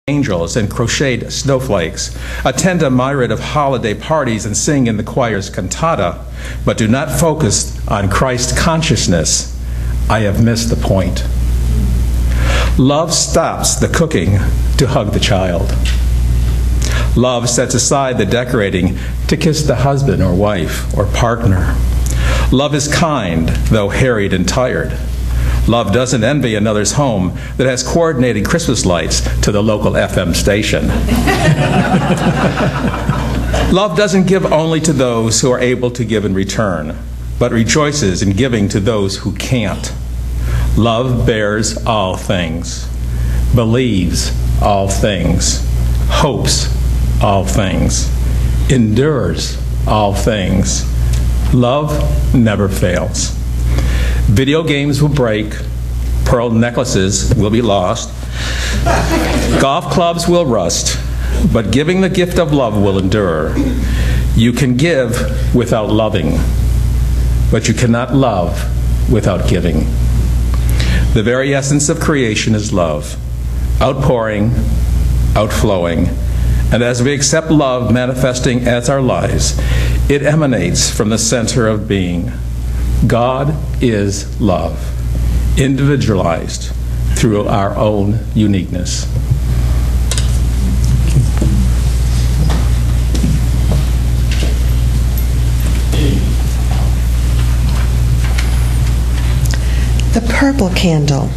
angels and crocheted snowflakes, attend a myriad of holiday parties and sing in the choir's cantata, but do not focus on Christ consciousness, I have missed the point. Love stops the cooking to hug the child. Love sets aside the decorating to kiss the husband or wife or partner. Love is kind, though harried and tired. Love doesn't envy another's home that has coordinated Christmas lights to the local FM station. Love doesn't give only to those who are able to give in return, but rejoices in giving to those who can't. Love bears all things, believes all things, hopes all things, endures all things. Love never fails. Video games will break, pearl necklaces will be lost, golf clubs will rust, but giving the gift of love will endure. You can give without loving, but you cannot love without giving. The very essence of creation is love, outpouring, outflowing, and as we accept love manifesting as our lives, it emanates from the center of being. God is love, individualized through our own uniqueness. The purple candle.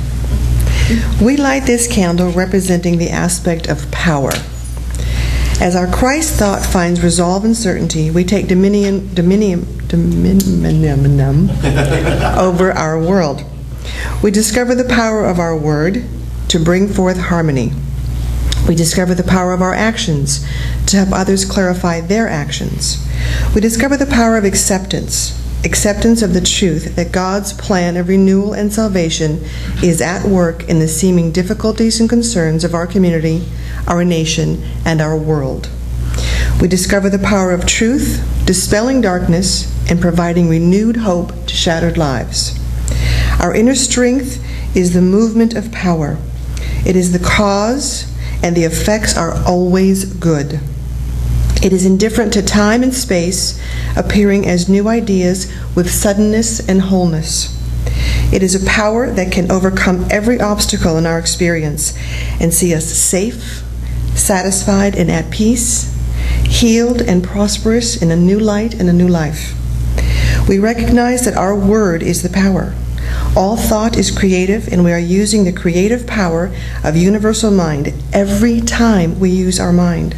We light this candle representing the aspect of power. As our Christ thought finds resolve and certainty, we take dominion over our world. We discover the power of our word to bring forth harmony. We discover the power of our actions to help others clarify their actions. We discover the power of acceptance of the truth that God's plan of renewal and salvation is at work in the seeming difficulties and concerns of our community, our nation, and our world. We discover the power of truth, dispelling darkness, and providing renewed hope to shattered lives. Our inner strength is the movement of power. It is the cause, and the effects are always good. It is indifferent to time and space, appearing as new ideas with suddenness and wholeness. It is a power that can overcome every obstacle in our experience and see us safe, satisfied and at peace, healed and prosperous in a new light and a new life. We recognize that our word is the power. All thought is creative, and we are using the creative power of universal mind every time we use our mind.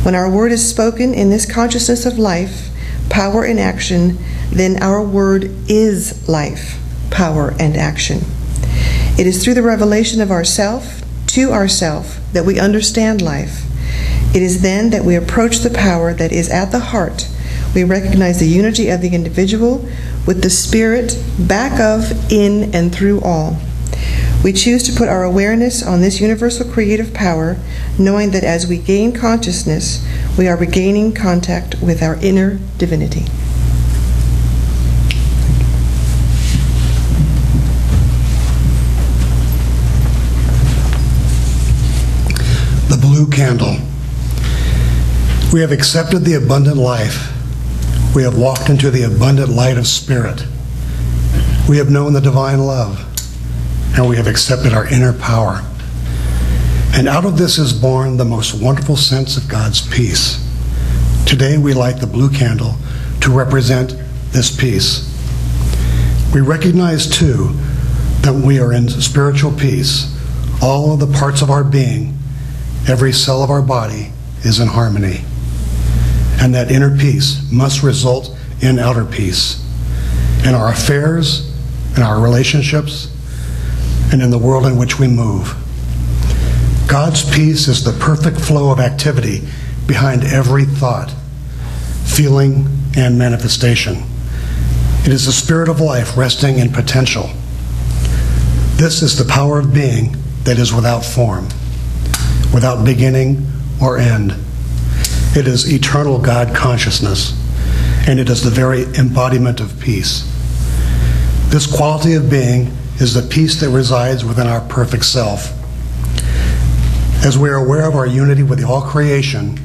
When our word is spoken in this consciousness of life, power and action, then our word is life, power and action. It is through the revelation of ourself to ourself that we understand life. It is then that we approach the power that is at the heart. We recognize the unity of the individual with the Spirit back of, in, and through all. We choose to put our awareness on this universal creative power, knowing that as we gain consciousness, we are regaining contact with our inner divinity. The blue candle. We have accepted the abundant life. We have walked into the abundant light of Spirit. We have known the divine love, and we have accepted our inner power. And out of this is born the most wonderful sense of God's peace. Today we light the blue candle to represent this peace. We recognize, too, that we are in spiritual peace. All of the parts of our being, every cell of our body, is in harmony. And that inner peace must result in outer peace, in our affairs, in our relationships, and in the world in which we move. God's peace is the perfect flow of activity behind every thought, feeling, and manifestation. It is the spirit of life resting in potential. This is the power of being that is without form, without beginning or end. It is eternal God consciousness, and it is the very embodiment of peace. This quality of being is the peace that resides within our perfect self. As we are aware of our unity with all creation,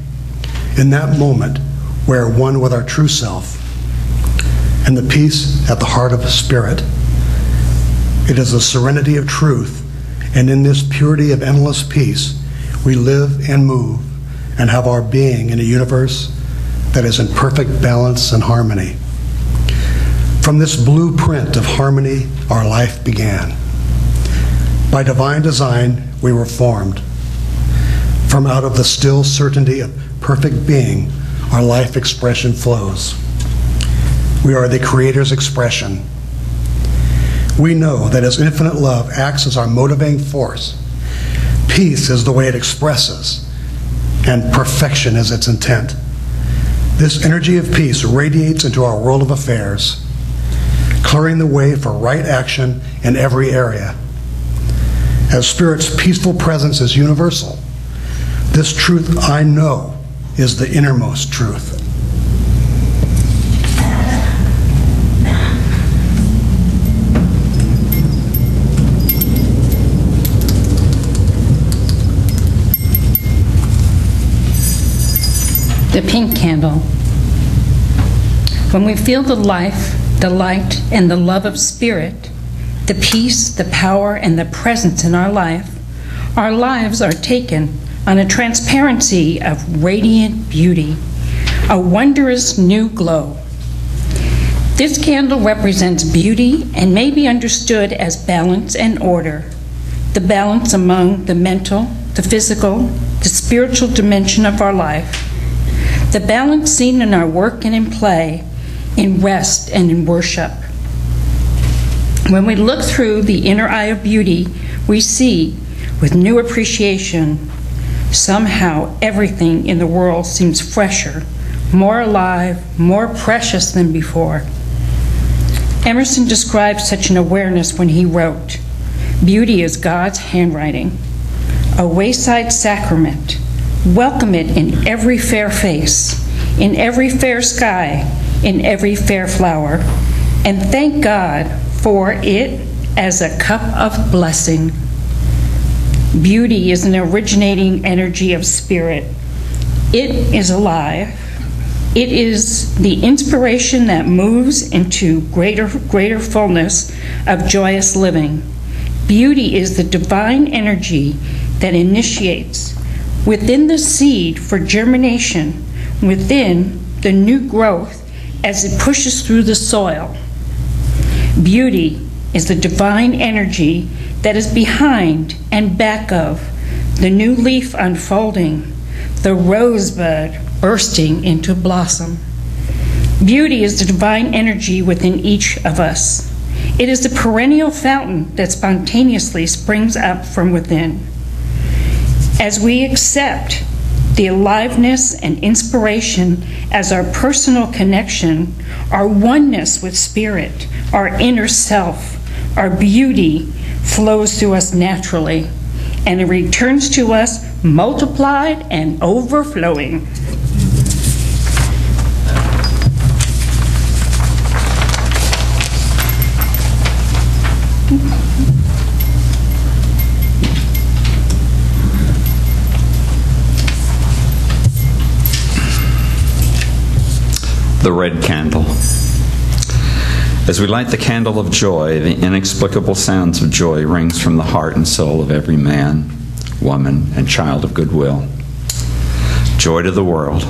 in that moment, we are one with our true self and the peace at the heart of the Spirit. It is the serenity of truth, and in this purity of endless peace, we live and move and have our being in a universe that is in perfect balance and harmony. From this blueprint of harmony, our life began. By divine design, we were formed. From out of the still certainty of perfect being, our life expression flows. We are the Creator's expression. We know that as infinite love acts as our motivating force, peace is the way it expresses, and perfection is its intent. This energy of peace radiates into our world of affairs, clearing the way for right action in every area. As Spirit's peaceful presence is universal, this truth I know is the innermost truth. The pink candle. When we feel the life, the light, and the love of Spirit, the peace, the power, and the presence in our lives are taken on a transparency of radiant beauty, a wondrous new glow. This candle represents beauty and may be understood as balance and order, the balance among the mental, the physical, the spiritual dimension of our life, the balance seen in our work and in play, in rest and in worship. When we look through the inner eye of beauty, we see, with new appreciation, somehow everything in the world seems fresher, more alive, more precious than before. Emerson described such an awareness when he wrote, "Beauty is God's handwriting, a wayside sacrament. Welcome it in every fair face, in every fair sky, in every fair flower, and thank God for it as a cup of blessing." Beauty is an originating energy of Spirit. It is alive. It is the inspiration that moves into greater fullness of joyous living. Beauty is the divine energy that initiates within the seed for germination, within the new growth as it pushes through the soil. Beauty is the divine energy that is behind and back of the new leaf unfolding, the rosebud bursting into blossom. Beauty is the divine energy within each of us. It is the perennial fountain that spontaneously springs up from within. As we accept the aliveness and inspiration as our personal connection, our oneness with Spirit, our inner self, our beauty flows through us naturally, and it returns to us multiplied and overflowing. The red candle. As we light the candle of joy, the inexplicable sounds of joy rings from the heart and soul of every man, woman, and child of goodwill. Joy to the world.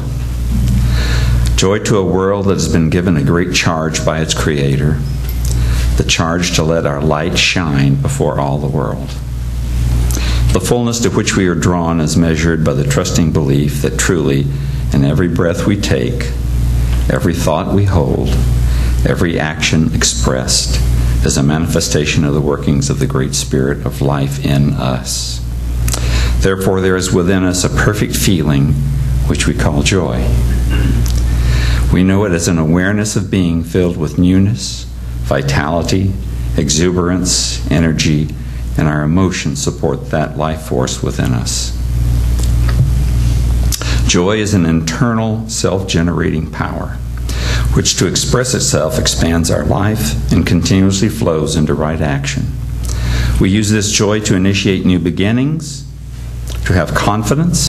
Joy to a world that has been given a great charge by its Creator, the charge to let our light shine before all the world. The fullness to which we are drawn is measured by the trusting belief that truly, in every breath we take, every thought we hold, every action expressed is a manifestation of the workings of the great Spirit of life in us. Therefore, there is within us a perfect feeling which we call joy. We know it as an awareness of being filled with newness, vitality, exuberance, energy, and our emotions support that life force within us. Joy is an internal, self-generating power, which to express itself expands our life and continuously flows into right action. We use this joy to initiate new beginnings, to have confidence